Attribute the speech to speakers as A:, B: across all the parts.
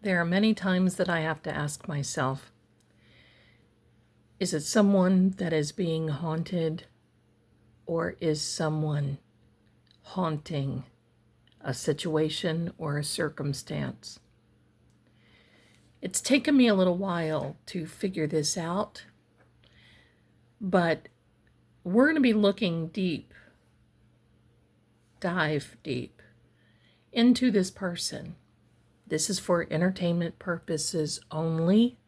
A: There are many times that I have to ask myself, is it someone that is being haunted, or is someone haunting a situation or a circumstance? It's taken me a little while to figure this out, but we're going to be looking deep, dive deep into this person. This is for entertainment purposes only.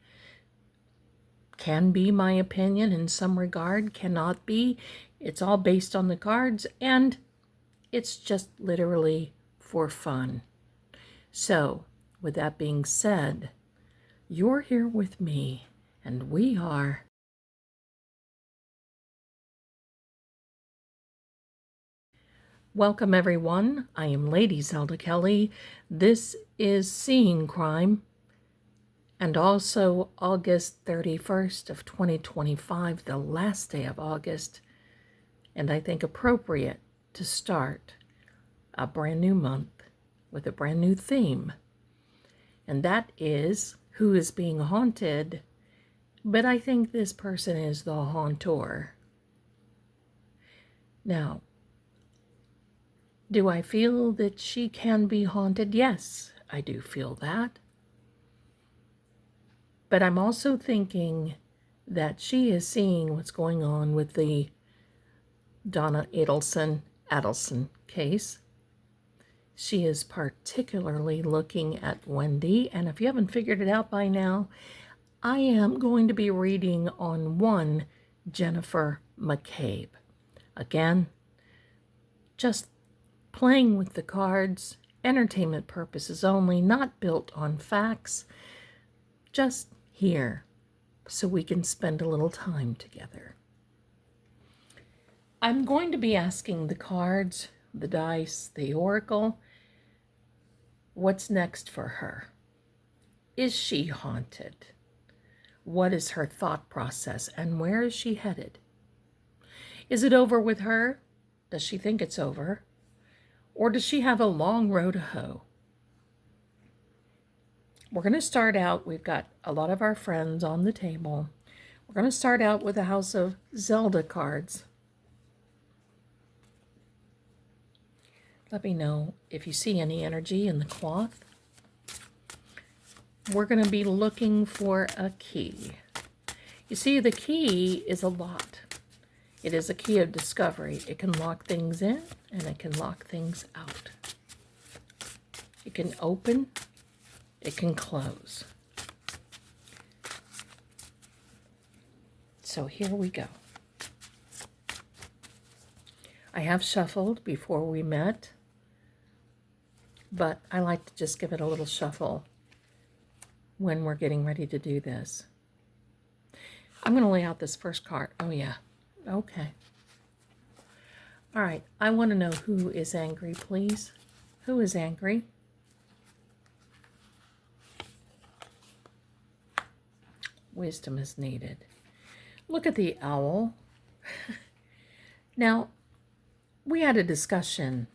A: Can be my opinion in some regard, cannot be. It's all based on the cards, and it's just literally for fun. So, with that being said, you're here with me, and we are welcome, everyone. I am Lady Zelda Kelly. This is Seeing Crime, and also August 31st of 2025, the last day of August, and I think appropriate to start a brand new month with a brand new theme, and that is who is being haunted, but I think this person is the haunter. Now, do I feel that she can be haunted? Yes, I do feel that. But I'm also thinking that she is seeing what's going on with the Donna Adelson case. She is particularly looking at Wendy, and if you haven't figured it out by now, I am going to be reading on one Jennifer McCabe. Again, just playing with the cards, entertainment purposes only, not built on facts, just here so we can spend a little time together. I'm going to be asking the cards, the dice, the oracle, what's next for her? Is she haunted? What is her thought process, and where is she headed? Is it over with her? Does she think it's over? Or does she have a long road to hoe? We're going to start out, we've got a lot of our friends on the table. We're going to start out with a house of Zelda cards. Let me know if you see any energy in the cloth. We're going to be looking for a key. You see, the key is a lot. It is a key of discovery. It can lock things in, and it can lock things out. It can open, it can close. So here we go. I have shuffled before we met, but I like to just give it a little shuffle when we're getting ready to do this. I'm going to lay out this first card. Oh, yeah. Okay. All right. I want to know who is angry, please. Who is angry? Wisdom is needed. Look at the owl. Now, we had a discussion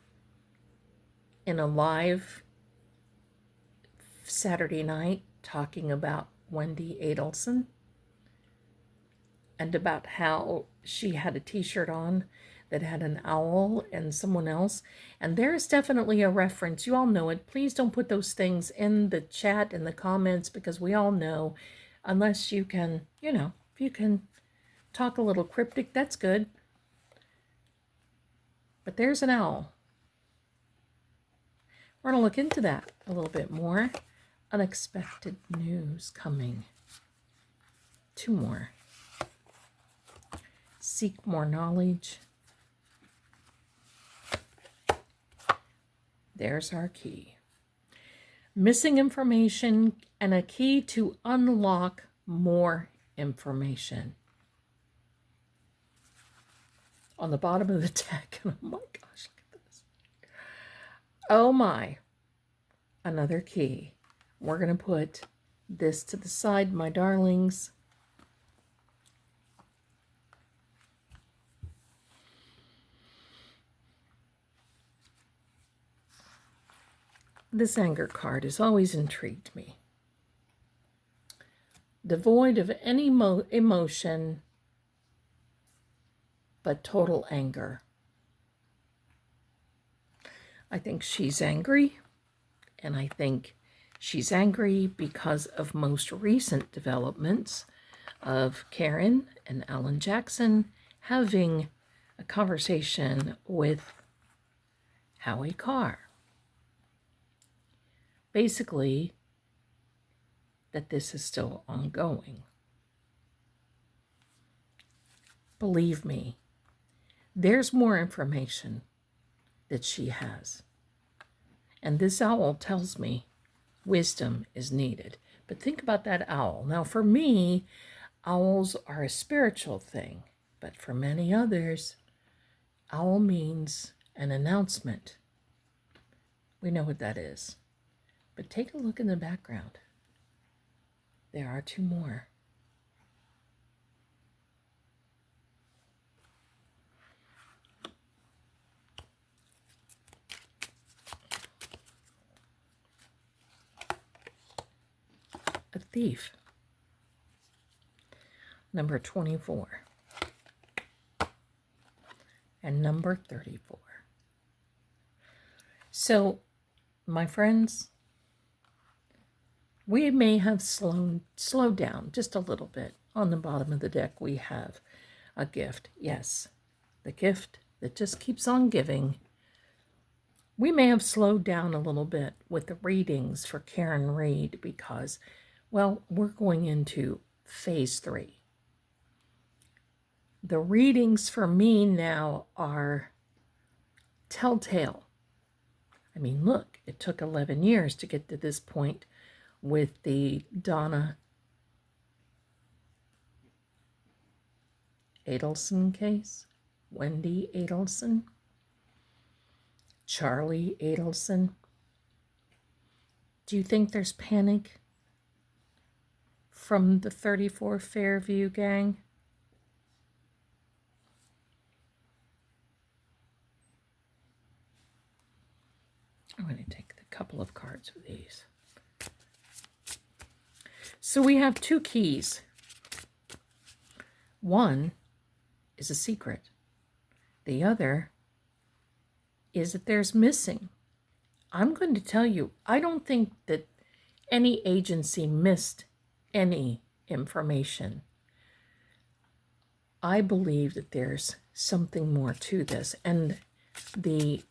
A: in a live Saturday night talking about Wendy Adelson and about how she had a t-shirt on that had an owl and someone else. And there's definitely a reference. You all know it. Please don't put those things in the chat, in the comments, because we all know, unless you can, if you can talk a little cryptic, that's good. But there's an owl. We're going to look into that a little bit more. Unexpected news coming. Two more. Seek more knowledge. There's our key. Missing information and a key to unlock more information. On the bottom of the deck. Oh my gosh, look at this. Oh my. Another key. We're going to put this to the side, my darlings. This anger card has always intrigued me. devoid of any emotion, but total anger. I think she's angry, and I think she's angry because of most recent developments of Karen and Alan Jackson having a conversation with Howie Carr. Basically, that this is still ongoing. Believe me, there's more information that she has. And this owl tells me wisdom is needed. But think about that owl. Now, for me, owls are a spiritual thing. But for many others, owl means an announcement. We know what that is. But take a look in the background. There are two more. A thief. Number 24. And number 34. So, my friends, we may have slowed down just a little bit. On the bottom of the deck, we have a gift. Yes, the gift that just keeps on giving. We may have slowed down a little bit with the readings for Karen Reed because, well, we're going into phase 3. The readings for me now are telltale. I mean, look, it took 11 years to get to this point with the Donna Adelson case, Wendy Adelson, Charlie Adelson. Do you think there's panic from the 34 Fairview gang? I'm going to take a couple of cards with these. So we have two keys. One is a secret. The other is that there's missing. I'm going to tell you, I don't think that any agency missed any information. I believe that there's something more to this. And the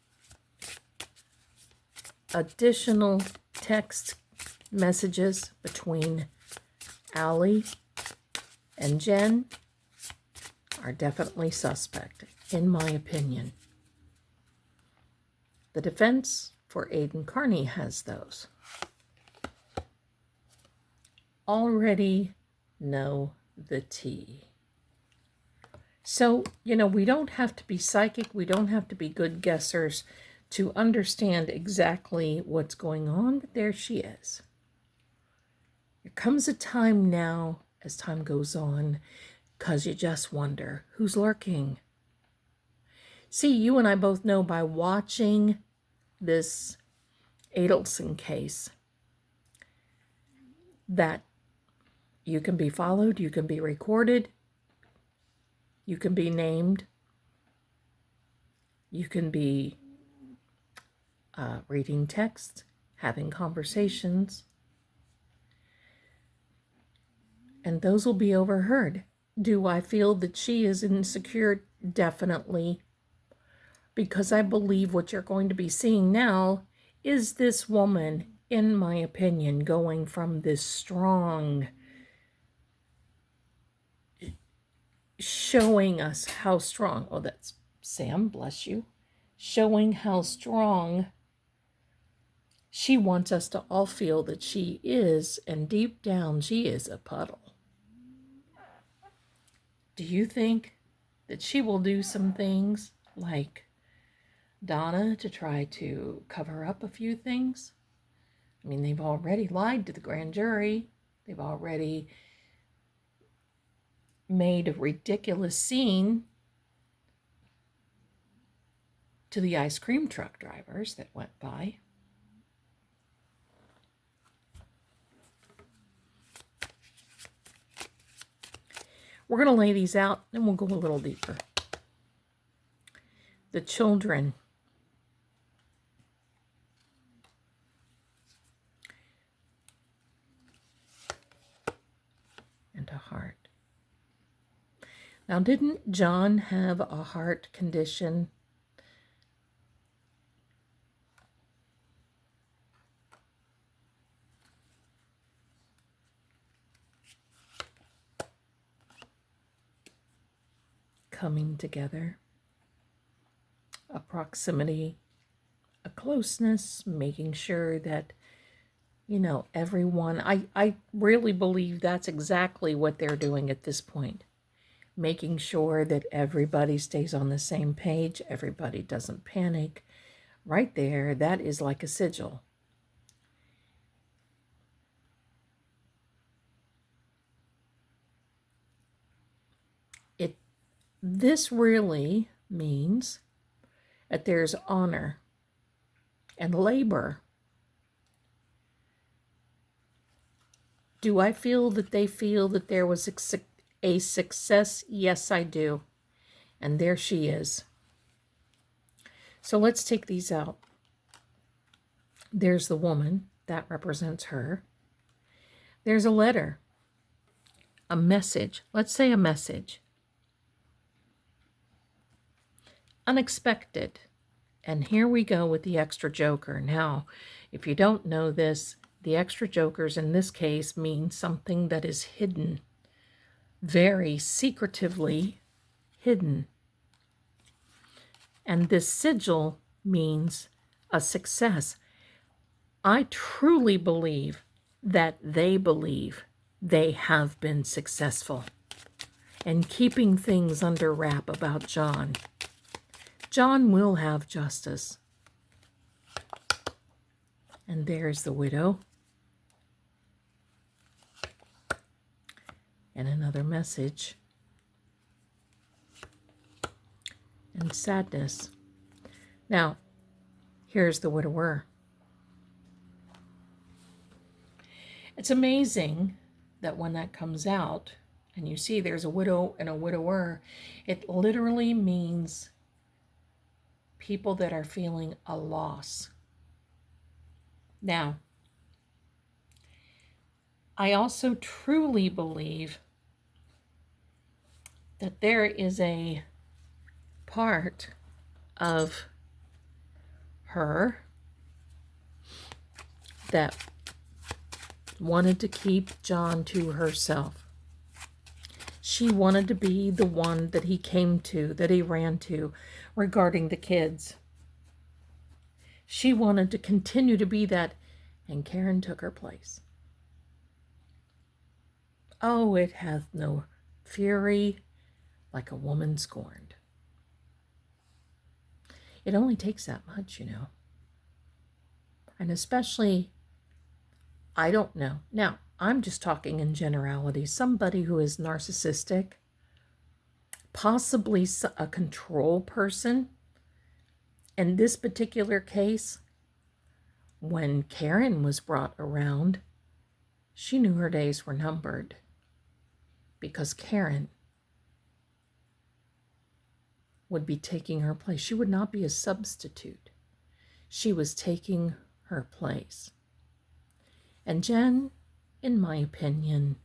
A: additional text messages between Allie and Jen are definitely suspect, in my opinion. The defense for Aidan Carney has those. Already know the tea. So, we don't have to be psychic. We don't have to be good guessers to understand exactly what's going on, but there she is. There comes a time now, as time goes on, because you just wonder, who's lurking? See, you and I both know by watching this Adelson case that you can be followed, you can be recorded, you can be named, you can be reading texts, having conversations, and those will be overheard. Do I feel that she is insecure? Definitely. Because I believe what you're going to be seeing now is this woman, in my opinion, going from this strong, showing us how strong, oh, that's Sam, bless you, showing how strong she wants us to all feel that she is, and deep down, she is a puddle. Do you think that she will do some things like Donna to try to cover up a few things? I mean, they've already lied to the grand jury. They've already made a ridiculous scene to the ice cream truck drivers that went by. We're going to lay these out, and we'll go a little deeper. The children. And a heart. Now, didn't John have a heart condition? Coming together, a proximity, a closeness, making sure that, you know, everyone, I really believe that's exactly what they're doing at this point. Making sure that everybody stays on the same page, everybody doesn't panic. Right there, that is like a sigil. This really means that there's honor and labor. Do I feel that they feel that there was a success? Yes, I do. And there she is. So let's take these out. There's the woman. That represents her. There's a letter. A message. Let's say a message. Unexpected. And here we go with the extra joker. Now, if you don't know this, the extra jokers in this case mean something that is hidden. Very secretively hidden. And this sigil means a success. I truly believe that they believe they have been successful in keeping things under wrap about John. John will have justice. And there's the widow. And another message. And sadness. Now, here's the widower. It's amazing that when that comes out, and you see there's a widow and a widower, it literally means people that are feeling a loss. Now, I also truly believe that there is a part of her that wanted to keep John to herself. She wanted to be the one that he came to, that he ran to regarding the kids. She wanted to continue to be that, and Karen took her place. Oh, it hath no fury like a woman scorned. It only takes that much, you know. And especially, I don't know. Now, I'm just talking in generality. Somebody who is narcissistic, possibly a control person. In this particular case, when Karen was brought around, she knew her days were numbered because Karen would be taking her place. She would not be a substitute. She was taking her place. And Jen, in my opinion,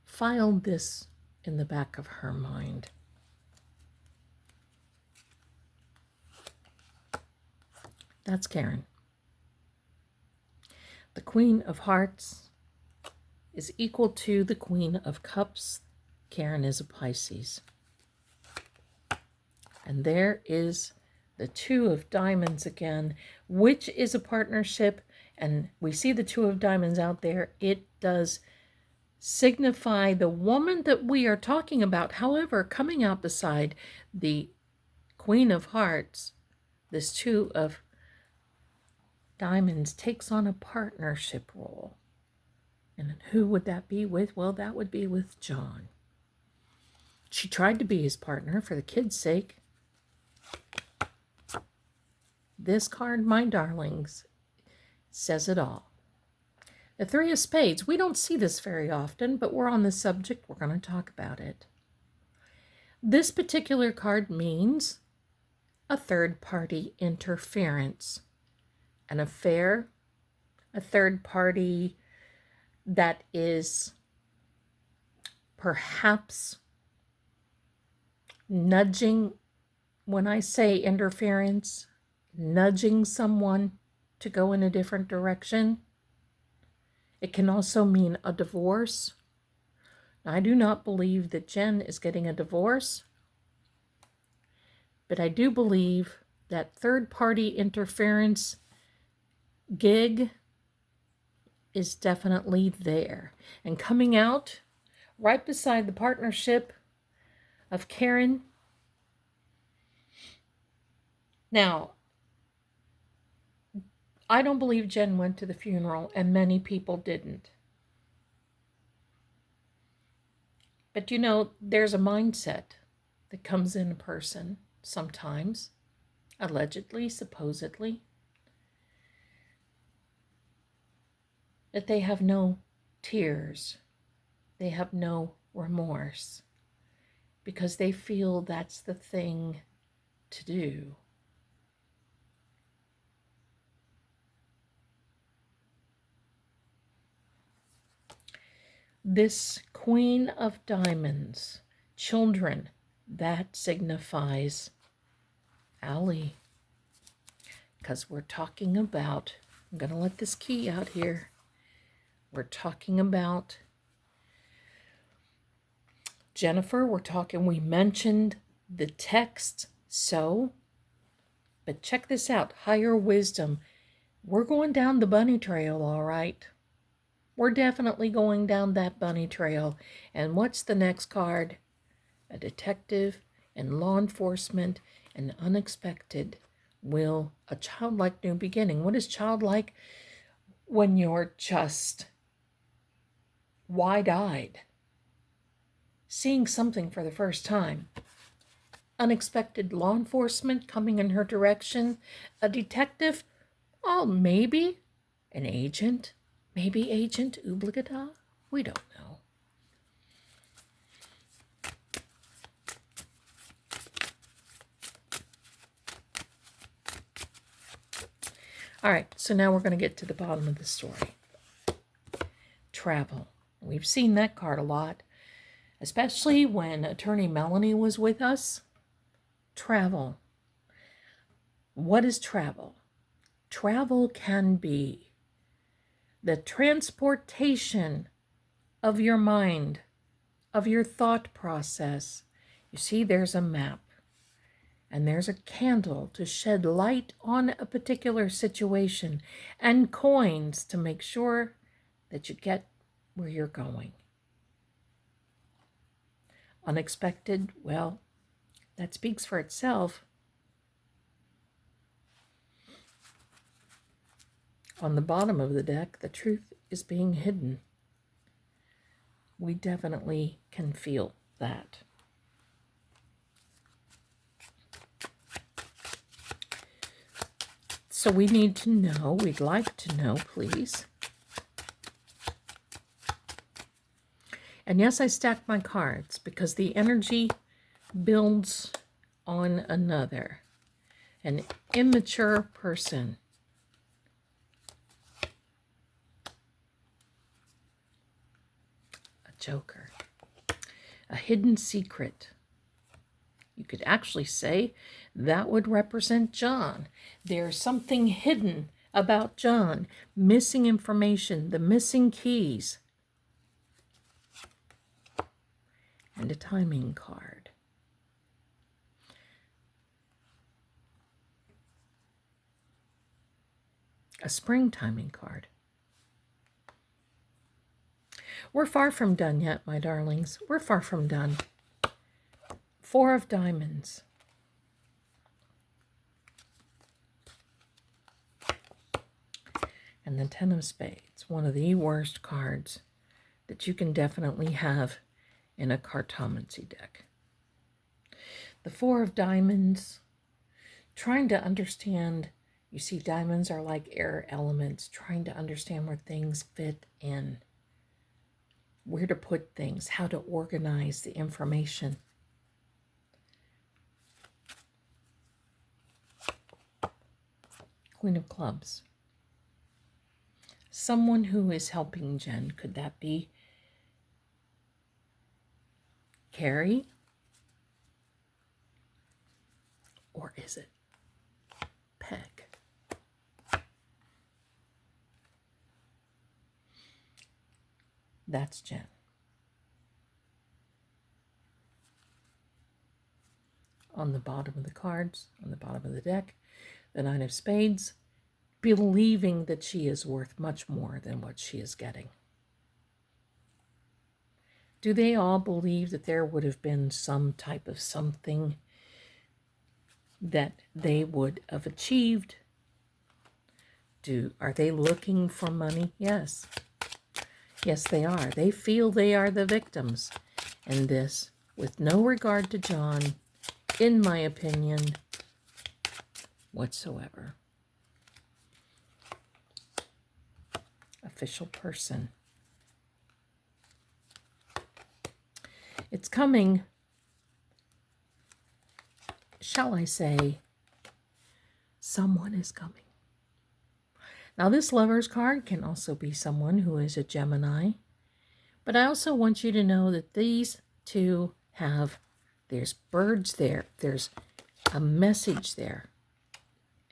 A: filed this in the back of her mind. That's Karen. The Queen of Hearts is equal to the Queen of Cups. Karen is a Pisces. And there is the Two of Diamonds again, which is a partnership. And we see the Two of Diamonds out there. It does signify the woman that we are talking about. However, coming out beside the Queen of Hearts, this Two of Diamonds takes on a partnership role. And who would that be with? Well, that would be with John. She tried to be his partner for the kids' sake. This card, my darlings, says it all. The Three of Spades. We don't see this very often, but we're on the subject. We're going to talk about it. This particular card means a third-party interference, an affair, a third party that is perhaps nudging, when I say interference, nudging someone to go in a different direction. It can also mean a divorce. I do not believe that Jen is getting a divorce, but I do believe that third-party interference gig is definitely there. And coming out right beside the partnership of Karen. Now, I don't believe Jen went to the funeral, and many people didn't. But you know, there's a mindset that comes in a person sometimes, allegedly, supposedly, that they have no tears, they have no remorse, because they feel that's the thing to do. This Queen of Diamonds, children, that signifies Allie. Because we're talking about, I'm going to let this key out here. We're talking about Jennifer. We mentioned the text, but check this out, higher wisdom. We're going down the bunny trail, all right. We're definitely going down that bunny trail. And what's the next card? A detective and law enforcement and unexpected will, a childlike new beginning. What is childlike? When you're just wide-eyed, seeing something for the first time. Unexpected law enforcement coming in her direction. A detective, oh, maybe an agent. Maybe Agent Obligata? We don't know. All right, so now we're going to get to the bottom of the story. Travel. We've seen that card a lot, especially when Attorney Melanie was with us. Travel. What is travel? Travel can be the transportation of your mind, of your thought process. You see, there's a map, and there's a candle to shed light on a particular situation, and coins to make sure that you get where you're going. Unexpected, well, that speaks for itself. On the bottom of the deck, the truth is being hidden. We definitely can feel that. So we need to know, we'd like to know, please. And yes, I stacked my cards because the energy builds on another. An immature person. Joker. A hidden secret. You could actually say that would represent John. There's something hidden about John. Missing information, the missing keys. And a timing card. A spring timing card. We're far from done yet, my darlings. We're far from done. Four of Diamonds. And the Ten of Spades. One of the worst cards that you can definitely have in a cartomancy deck. The Four of Diamonds. Trying to understand You see, diamonds are like air elements, trying to understand where things fit in, where to put things, how to organize the information. Queen of Clubs. Someone who is helping Jen. Could that be Carrie? Or is it Peg? That's Jen. On the bottom of the cards, on the bottom of the deck, the Nine of Spades, believing that she is worth much more than what she is getting. Do they all believe that there would have been some type of something that they would have achieved? Are they looking for money? Yes. Yes, they are. They feel they are the victims in this, with no regard to John, in my opinion, whatsoever. Official person. It's coming, shall I say, someone is coming. Now, this Lover's card can also be someone who is a Gemini, but I also want you to know that these two there's birds there, there's a message there,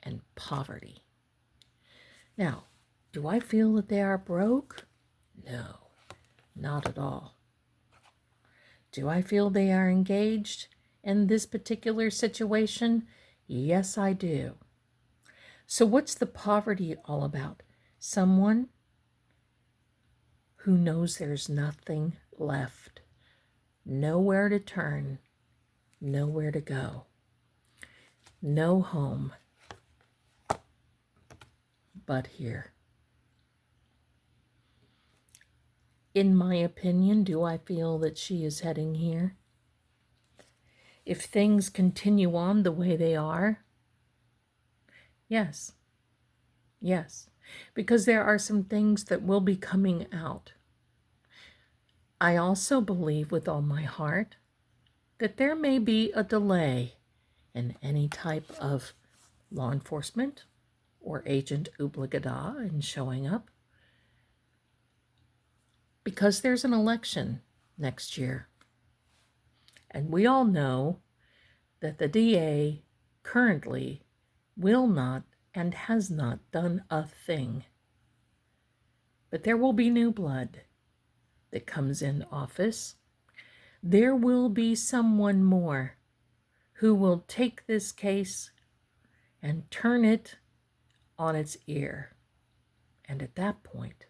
A: and poverty. Now, do I feel that they are broke? No, not at all. Do I feel they are engaged in this particular situation? Yes, I do. So what's the poverty all about? Someone who knows there's nothing left, nowhere to turn, nowhere to go, no home but here. In my opinion, do I feel that she is heading here? If things continue on the way they are, yes. Yes. Because there are some things that will be coming out. I also believe with all my heart that there may be a delay in any type of law enforcement or agent obligata in showing up, because there's an election next year. And we all know that the DA currently will not and has not done a thing. But there will be new blood that comes in office. There will be someone more who will take this case and turn it on its ear. And at that point,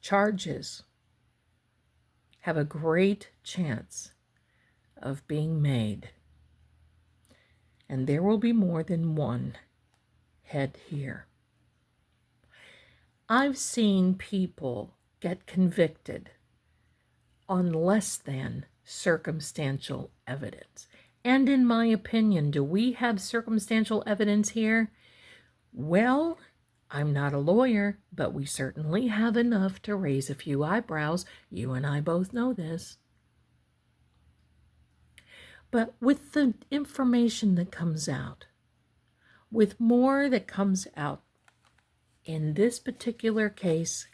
A: charges have a great chance of being made. And there will be more than one head here. I've seen people get convicted on less than circumstantial evidence. And in my opinion, do we have circumstantial evidence here? Well, I'm not a lawyer, but we certainly have enough to raise a few eyebrows. You and I both know this. But with the information that comes out, with more that comes out in this particular case,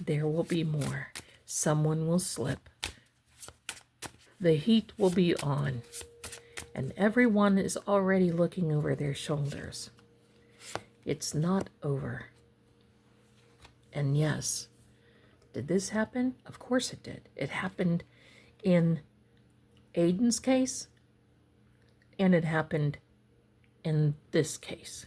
A: there will be more. Someone will slip. The heat will be on. And everyone is already looking over their shoulders. It's not over. And yes, did this happen? Of course it did. It happened in Aiden's case, and it happened in this case.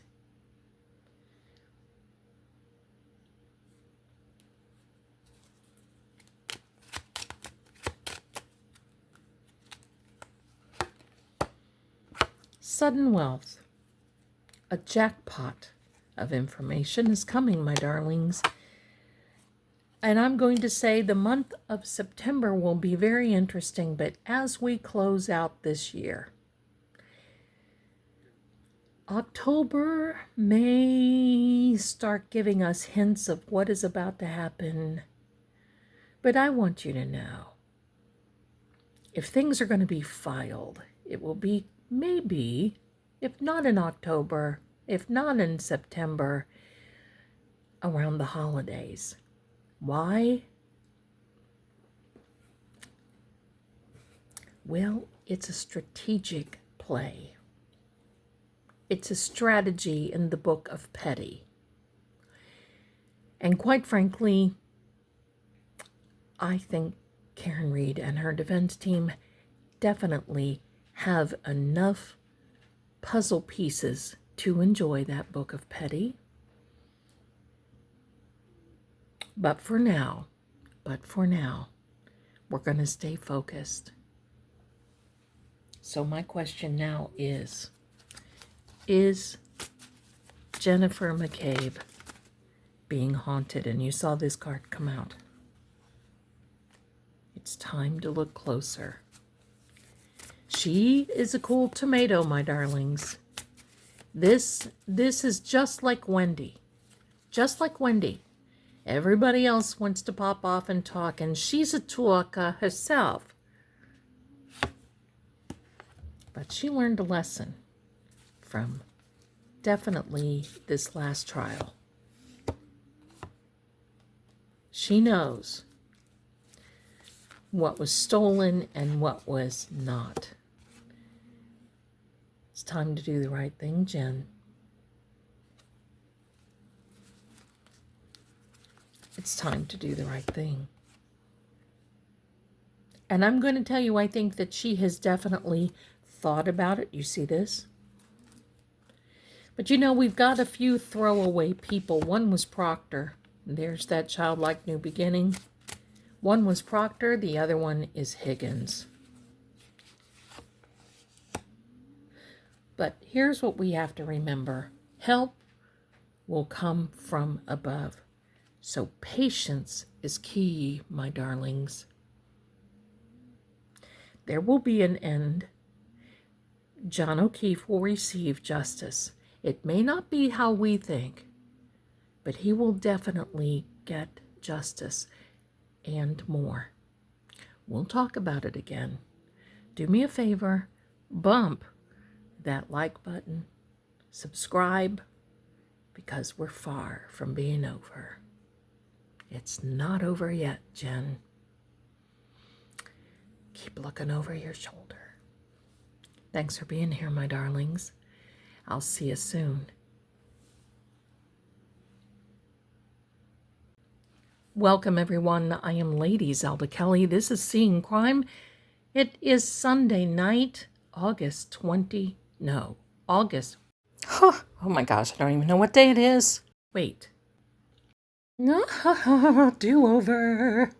A: Sudden wealth. A jackpot of information is coming, my darlings. And I'm going to say the month of September will be very interesting, but as we close out this year, October may start giving us hints of what is about to happen, but I want you to know, if things are going to be filed, it will be maybe, if not in October, if not in September, around the holidays. Why? Well, it's a strategic play. It's a strategy in the book of Petty. And quite frankly, I think Karen Reed and her defense team definitely have enough puzzle pieces to enjoy that book of Petty. But for now, we're going to stay focused. So my question now is Jennifer McCabe being haunted? And you saw this card come out. It's time to look closer. She is a cool tomato, my darlings. This is just like Wendy. Just like Wendy. Everybody else wants to pop off and talk, and she's a talker herself. But she learned a lesson from definitely this last trial. She knows what was stolen and what was not. It's time to do the right thing, Jen. It's time to do the right thing. And I'm going to tell you, I think that she has definitely thought about it. You see this? But you know, we've got a few throwaway people. One was Proctor. There's that childlike new beginning. One was Proctor. The other one is Higgins. But here's what we have to remember. Help will come from above. So patience is key, my darlings. There will be an end. John O'Keefe will receive justice. It may not be how we think, but he will definitely get justice and more. We'll talk about it again. Do me a favor, bump that like button, subscribe, because we're far from being over. It's not over yet, Jen. Keep looking over your shoulder. Thanks for being here, my darlings. I'll see you soon. Welcome, everyone. I am Lady Zelda Kelly. This is Seeing Crime. It is Sunday night, August. Oh my gosh, I don't even know what day it is. Wait. Do over.